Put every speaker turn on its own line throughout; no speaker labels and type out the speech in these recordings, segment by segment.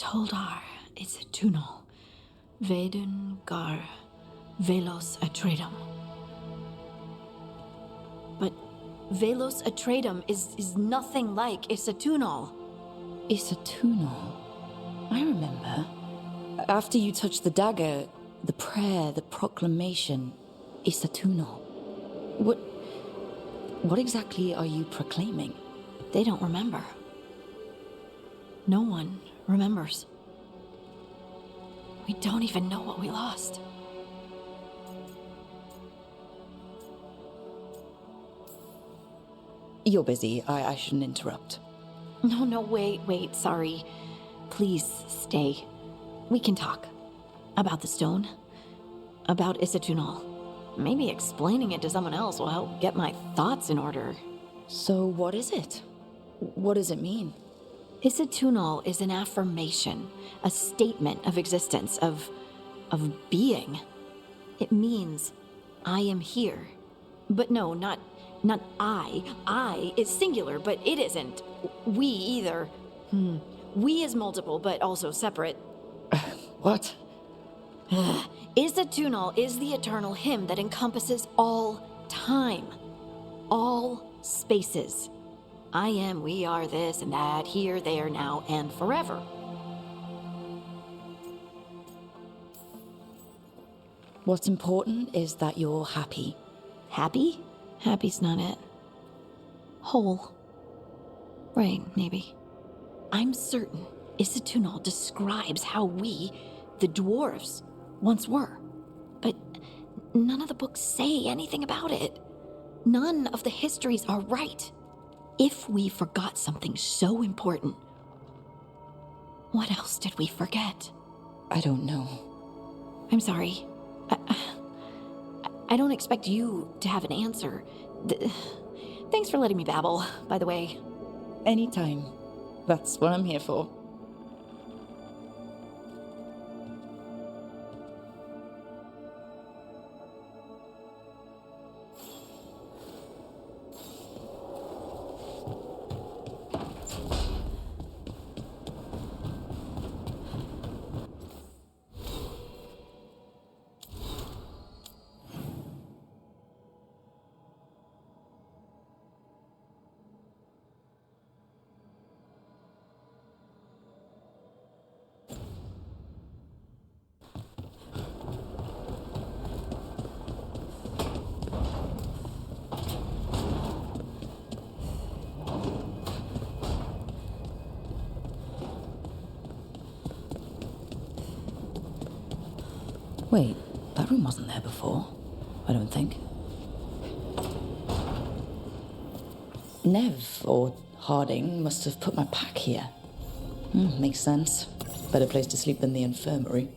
Toldar, it's a tunnel. Veilguard, Velos Atreidum. But Velos Atreidum is nothing like Isatunal.
Isatunal? I remember. After you touched the dagger, the prayer, the proclamation, Isatunal. What exactly are you proclaiming?
They don't remember. No one remembers. We don't even know what we lost.
You're busy. I shouldn't interrupt.
No, wait, sorry. Please stay. We can talk. About the stone. About Isatunal. Maybe explaining it to someone else will help get my thoughts in order.
So what is it? What does it mean?
Isatunal is an affirmation, a statement of existence, of being. It means, I am here. But no, not I. I is singular, but it isn't. We either. We is multiple, but also separate.
What?
Isatunal is the eternal hymn that encompasses all time. All spaces. I am, we are, this and that, here, there, now, and forever.
What's important is that you're happy.
Happy? Happy's not it. Whole. Right, maybe. I'm certain Isatunal describes how we, the dwarves, once were. But none of the books say anything about it. None of the histories are right. If we forgot something so important, what else did we forget?
I don't know.
I'm sorry. I don't expect you to have an answer. Thanks for letting me babble, by the way.
Anytime. That's what I'm here for. Wait, that room wasn't there before. I don't think. Nev, or Harding, must have put my pack here. Makes sense. Better place to sleep than the infirmary.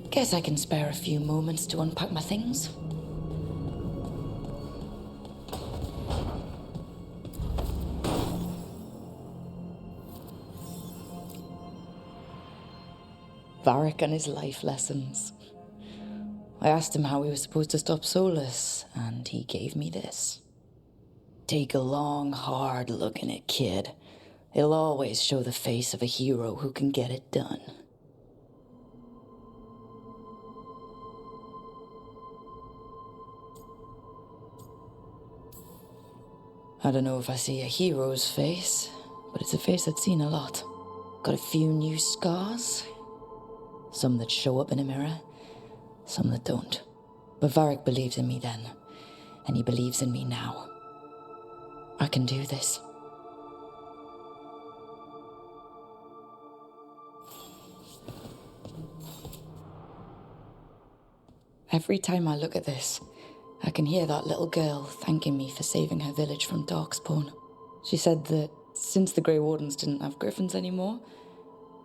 Guess I can spare a few moments to unpack my things. Varric and his life lessons. I asked him how we were supposed to stop Solus, and he gave me this. Take a long, hard look in it, kid. It'll always show the face of a hero who can get it done. I don't know if I see a hero's face, but it's a face I've seen a lot. Got a few new scars. Some that show up in a mirror, some that don't. But Varric believed in me then, and he believes in me now. I can do this. Every time I look at this, I can hear that little girl thanking me for saving her village from Darkspawn. She said that since the Grey Wardens didn't have griffins anymore,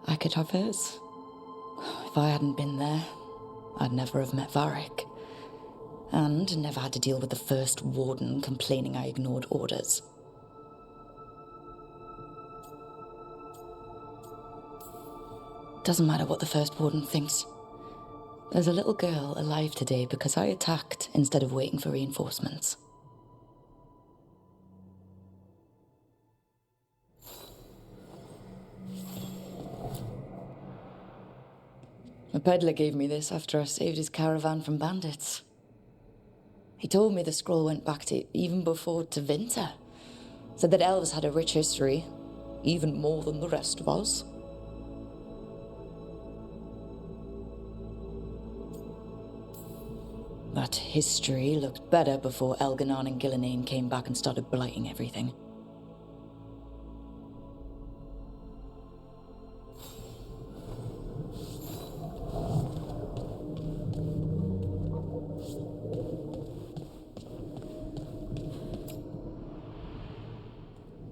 I could have hers. If I hadn't been there, I'd never have met Varric. And never had to deal with the first warden complaining I ignored orders. Doesn't matter what the first warden thinks. There's a little girl alive today because I attacked instead of waiting for reinforcements. A peddler gave me this after I saved his caravan from bandits. He told me the scroll went back to even before Tevinter. Said that elves had a rich history, even more than the rest of us. That history looked better before Elganon and Gillenane came back and started blighting everything.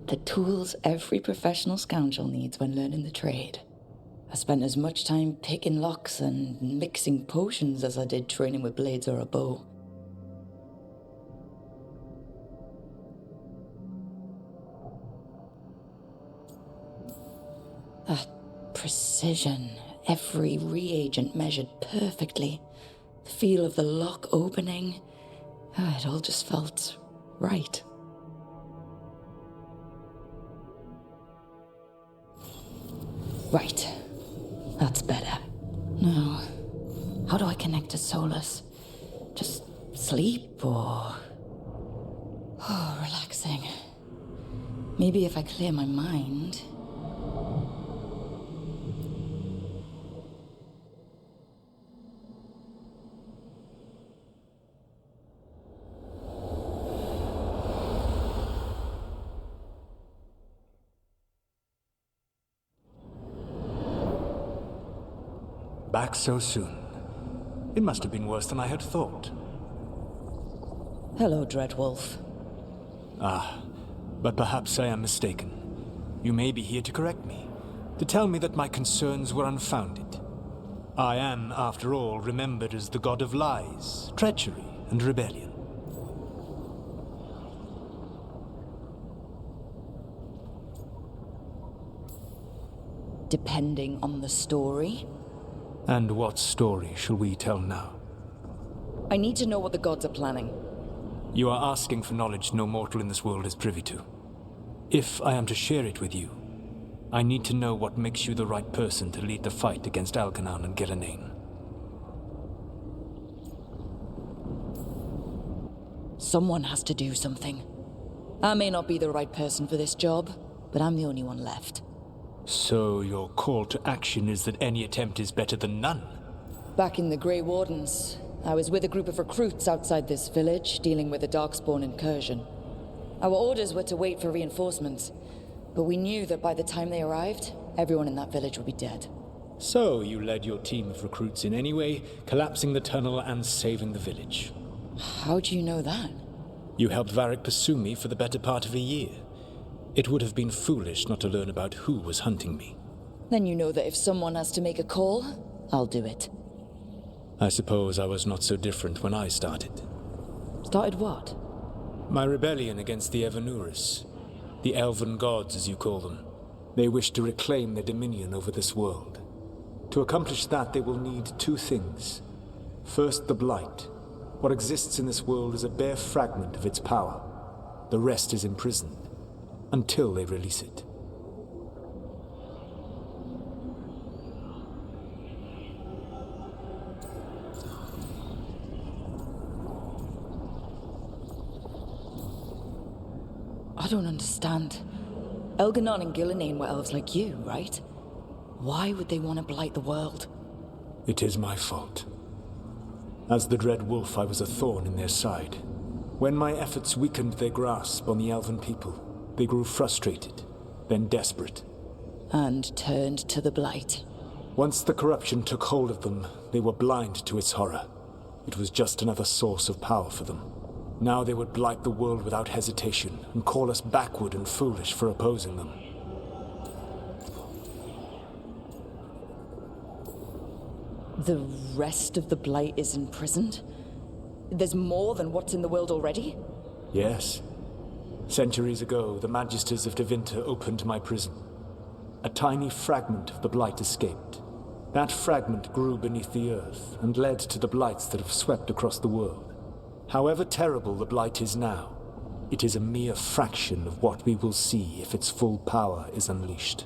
The tools every professional scoundrel needs when learning the trade. I spent as much time picking locks and mixing potions as I did training with blades or a bow. That precision, every reagent measured perfectly. The feel of the lock opening. It all just felt right. Right. That's better. Now, how do I connect to Solus? Just sleep or... Oh, relaxing. Maybe if I clear my mind...
Back so soon. It must have been worse than I had thought.
Hello, Dreadwolf.
But perhaps I am mistaken. You may be here to correct me, to tell me that my concerns were unfounded. I am, after all, remembered as the god of lies, treachery, and rebellion.
Depending on the story.
And what story shall we tell now?
I need to know what the gods are planning.
You are asking for knowledge no mortal in this world is privy to. If I am to share it with you, I need to know what makes you the right person to lead the fight against Elganon and Gillenane.
Someone has to do something. I may not be the right person for this job, but I'm the only one left.
So your call to action is that any attempt is better than none?
Back in the Grey Wardens, I was with a group of recruits outside this village, dealing with a Darkspawn incursion. Our orders were to wait for reinforcements, but we knew that by the time they arrived, everyone in that village would be dead.
So you led your team of recruits in any way, collapsing the tunnel and saving the village.
How do you know that?
You helped Varric pursue me for the better part of a year. It would have been foolish not to learn about who was hunting me.
Then you know that if someone has to make a call, I'll do it.
I suppose I was not so different when I started.
Started what?
My rebellion against the Evanuris. The elven gods, as you call them. They wish to reclaim their dominion over this world. To accomplish that, they will need two things. First, the Blight. What exists in this world is a bare fragment of its power. The rest is imprisoned. Until they release it.
I don't understand. Elganon and Gillenane were elves like you, right? Why would they want to blight the world?
It is my fault. As the Dread Wolf, I was a thorn in their side. When my efforts weakened their grasp on the elven people, they grew frustrated, then desperate.
And turned to the Blight.
Once the corruption took hold of them, they were blind to its horror. It was just another source of power for them. Now they would blight the world without hesitation, and call us backward and foolish for opposing them.
The rest of the Blight is imprisoned? There's more than what's in the world already?
Yes. Centuries ago, the Magisters of Tevinter opened my prison. A tiny fragment of the Blight escaped. That fragment grew beneath the earth and led to the Blights that have swept across the world. However terrible the Blight is now, it is a mere fraction of what we will see if its full power is unleashed.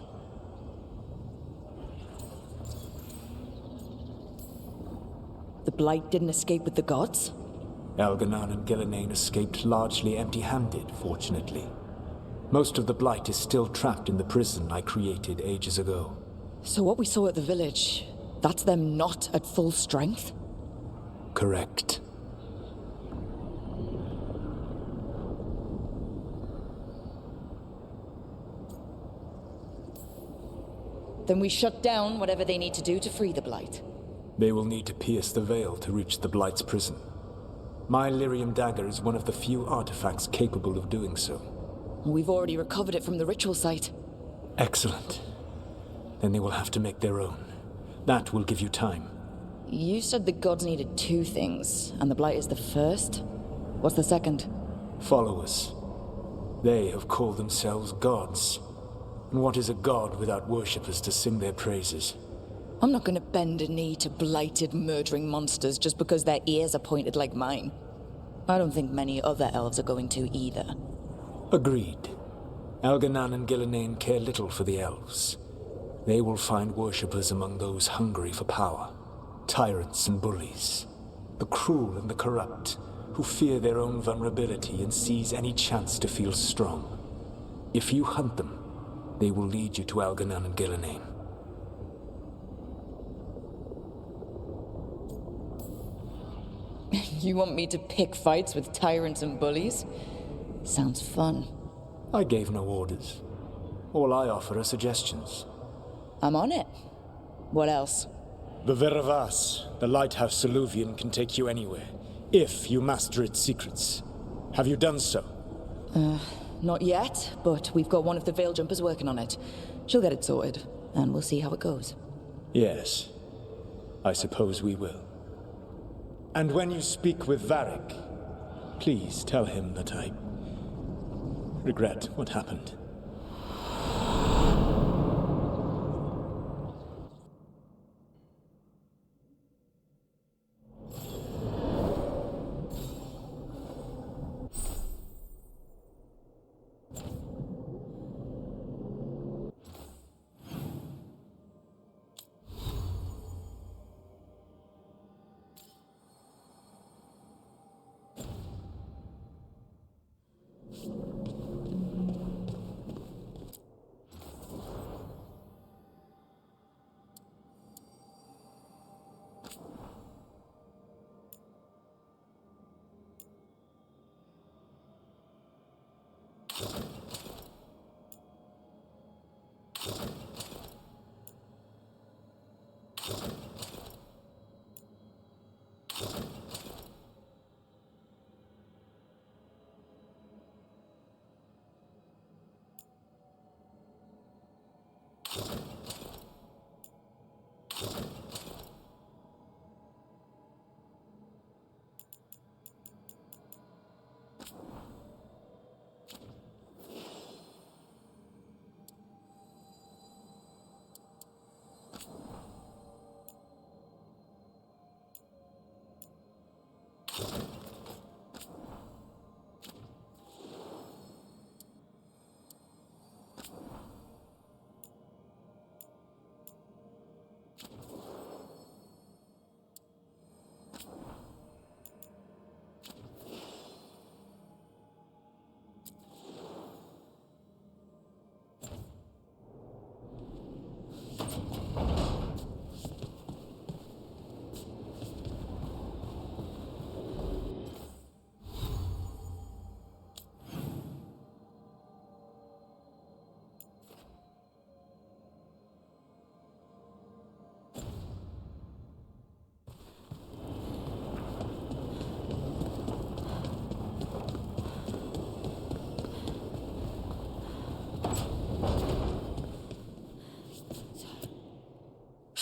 The Blight didn't escape with the gods?
Elganon and Gillenane escaped largely empty-handed, fortunately. Most of the Blight is still trapped in the prison I created ages ago.
So what we saw at the village, that's them not at full strength?
Correct.
Then we shut down whatever they need to do to free the Blight.
They will need to pierce the veil to reach the Blight's prison. My Lyrium dagger is one of the few artifacts capable of doing so.
We've already recovered it from the ritual site.
Excellent. Then they will have to make their own. That will give you time.
You said the gods needed 2 things, and the Blight is the first? What's the second?
Followers. They have called themselves gods. And what is a god without worshippers to sing their praises?
I'm not gonna bend a knee to blighted, murdering monsters just because their ears are pointed like mine. I don't think many other elves are going to either.
Agreed. Elganon and Gillenane care little for the elves. They will find worshippers among those hungry for power. Tyrants and bullies. The cruel and the corrupt, who fear their own vulnerability and seize any chance to feel strong. If you hunt them, they will lead you to Elganon and Gillenane.
You want me to pick fights with tyrants and bullies? Sounds fun.
I gave no orders. All I offer are suggestions.
I'm on it. What else?
The Veravas, the lighthouse Soluvian, can take you anywhere, if you master its secrets. Have you done so?
Not yet, but we've got one of the Veil Jumpers working on it. She'll get it sorted, and we'll see how it goes.
Yes. I suppose we will. And when you speak with Varric, please tell him that I regret what happened.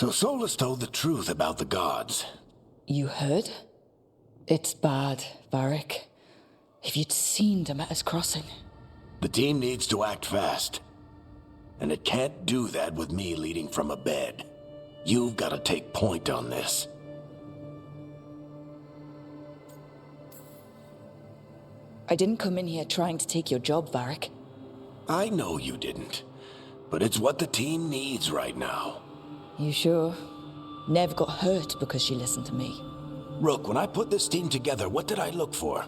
So Solus told the truth about the gods.
You heard? It's bad, Varric. If you'd seen Demeter's crossing.
The team needs to act fast. And it can't do that with me leading from a bed. You've got to take point on this.
I didn't come in here trying to take your job, Varric.
I know you didn't. But it's what the team needs right now.
You sure? Nev got hurt because she listened to me.
Rook, when I put this team together, what did I look for?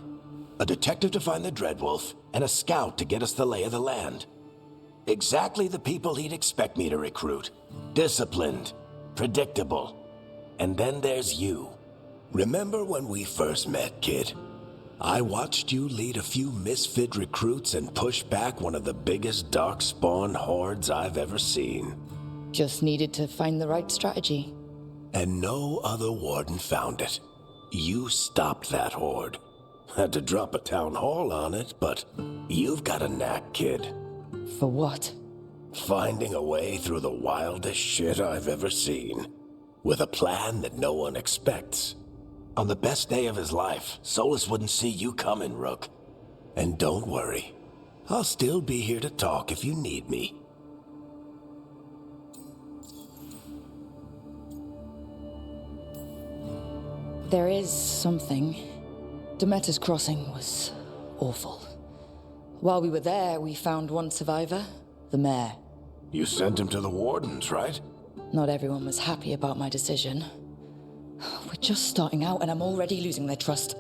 A detective to find the Dreadwolf, and a scout to get us the lay of the land. Exactly the people he'd expect me to recruit. Disciplined, predictable. And then there's you. Remember when we first met, kid? I watched you lead a few misfit recruits and push back one of the biggest darkspawn hordes I've ever seen.
Just needed to find the right strategy.
And no other warden found it. You stopped that horde. Had to drop a town hall on it, but you've got a knack, kid.
For what?
Finding a way through the wildest shit I've ever seen. With a plan that no one expects. On the best day of his life, Solus wouldn't see you coming, Rook. And don't worry. I'll still be here to talk if you need me.
There is something. Demeter's Crossing was awful. While we were there, we found one survivor, the mayor.
You sent him to the wardens, right?
Not everyone was happy about my decision. We're just starting out and I'm already losing their trust.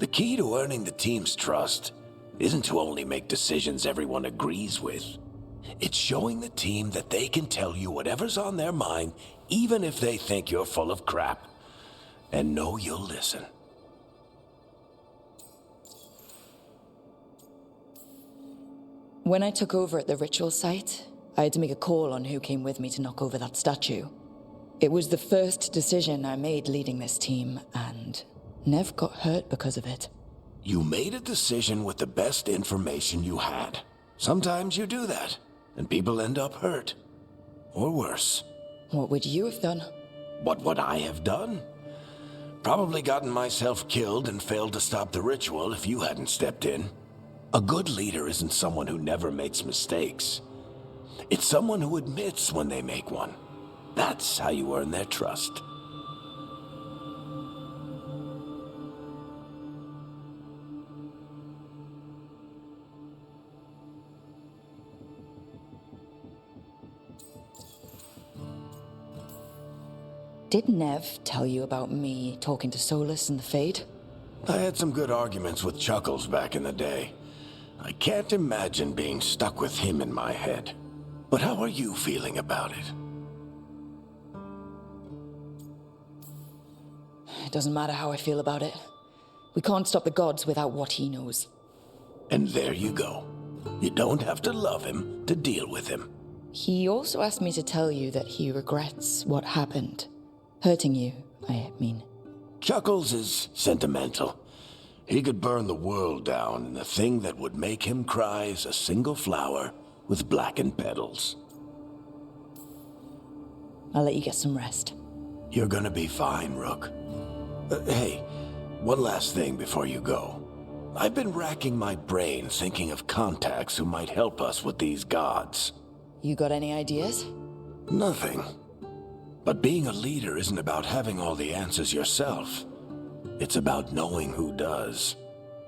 The key to earning the team's trust isn't to only make decisions everyone agrees with. It's showing the team that they can tell you whatever's on their mind, even if they think you're full of crap. And know you'll listen.
When I took over at the ritual site, I had to make a call on who came with me to knock over that statue. It was the first decision I made leading this team, and Nev got hurt because of it.
You made a decision with the best information you had. Sometimes you do that, and people end up hurt. Or worse.
What would you have done?
What would I have done? Probably gotten myself killed and failed to stop the ritual if you hadn't stepped in. A good leader isn't someone who never makes mistakes. It's someone who admits when they make one. That's how you earn their trust.
Did Nev tell you about me talking to Solus and the Fade?
I had some good arguments with Chuckles back in the day. I can't imagine being stuck with him in my head. But how are you feeling about it?
It doesn't matter how I feel about it. We can't stop the gods without what he knows.
And there you go. You don't have to love him to deal with him.
He also asked me to tell you that he regrets what happened. Hurting you, I mean.
Chuckles is sentimental. He could burn the world down, and the thing that would make him cry is a single flower with blackened petals.
I'll let you get some rest.
You're gonna be fine, Rook. Hey, one last thing before you go. I've been racking my brain thinking of contacts who might help us with these gods.
You got any ideas?
Nothing. But being a leader isn't about having all the answers yourself. It's about knowing who does.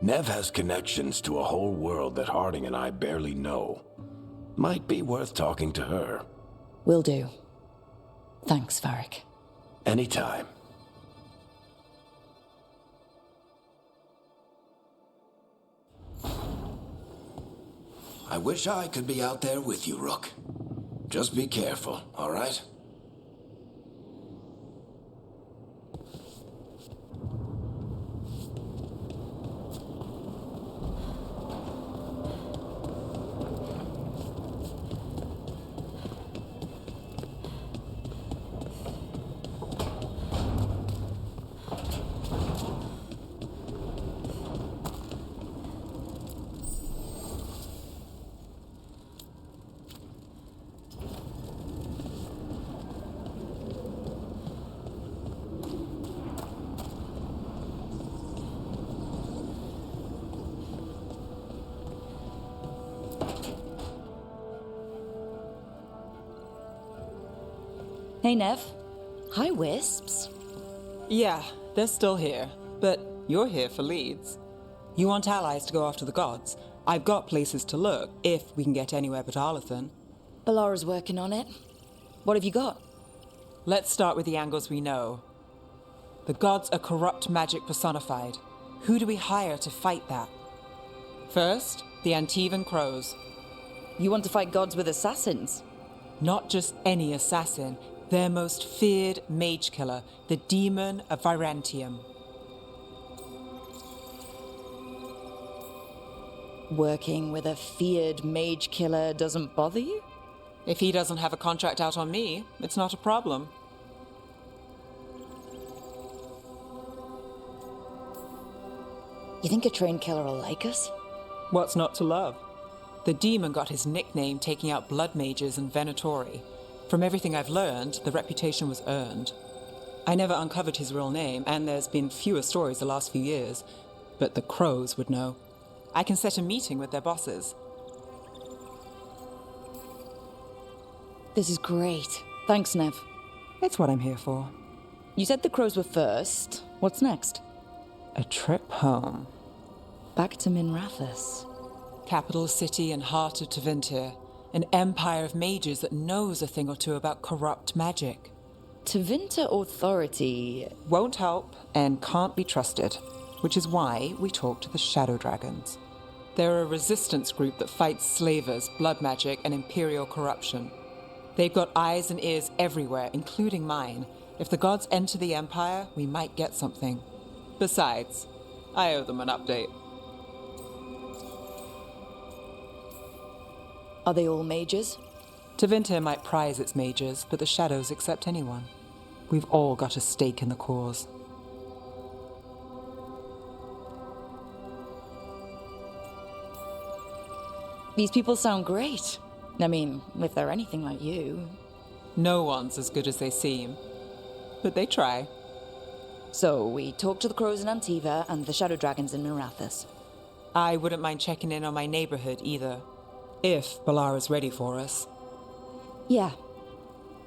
Nev has connections to a whole world that Harding and I barely know. Might be worth talking to her.
Will do. Thanks, Varric.
Anytime. I wish I could be out there with you, Rook. Just be careful, all right?
Hey, Nev. Hi, Wisps.
Yeah, they're still here, but you're here for leads. You want allies to go after the gods? I've got places to look, if we can get anywhere but Arlathan.
Ballara's working on it. What have you got?
Let's start with the angles we know. The gods are corrupt magic personified. Who do we hire to fight that? First, the Antivan Crows.
You want to fight gods with assassins?
Not just any assassin, their most feared mage killer, the Demon of Virantium.
Working with a feared mage killer doesn't bother you?
If he doesn't have a contract out on me, it's not a problem.
You think a trained killer will like us?
What's not to love? The demon got his nickname taking out blood mages and Venatori. From everything I've learned, the reputation was earned. I never uncovered his real name, and there's been fewer stories the last few years, but the Crows would know. I can set a meeting with their bosses.
This is great. Thanks, Nev.
It's what I'm here for.
You said the crows were first. What's next?
A trip home.
Back to Minrathous.
Capital city and heart of Tevinter. An empire of mages that knows a thing or two about corrupt magic.
Tevinter authority.
Won't help and can't be trusted, which is why we talk to the Shadow Dragons. They're a resistance group that fights slavers, blood magic, and imperial corruption. They've got eyes and ears everywhere, including mine. If the gods enter the Empire, we might get something. Besides, I owe them an update.
Are they all mages?
Tevinter might prize its mages, but the Shadows accept anyone. We've all got a stake in the cause.
These people sound great. I mean, if they're anything like you.
No one's as good as they seem, but they try.
So, we talk to the crows in Antiva and the shadow dragons in Minrathous.
I wouldn't mind checking in on my neighborhood either, if Balara's ready for us.
Yeah.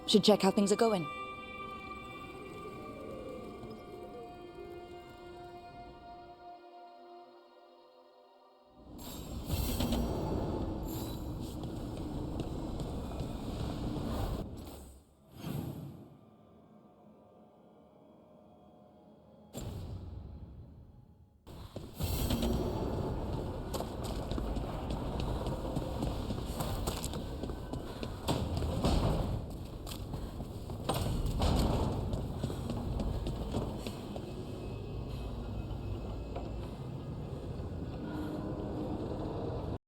Should check how things are going.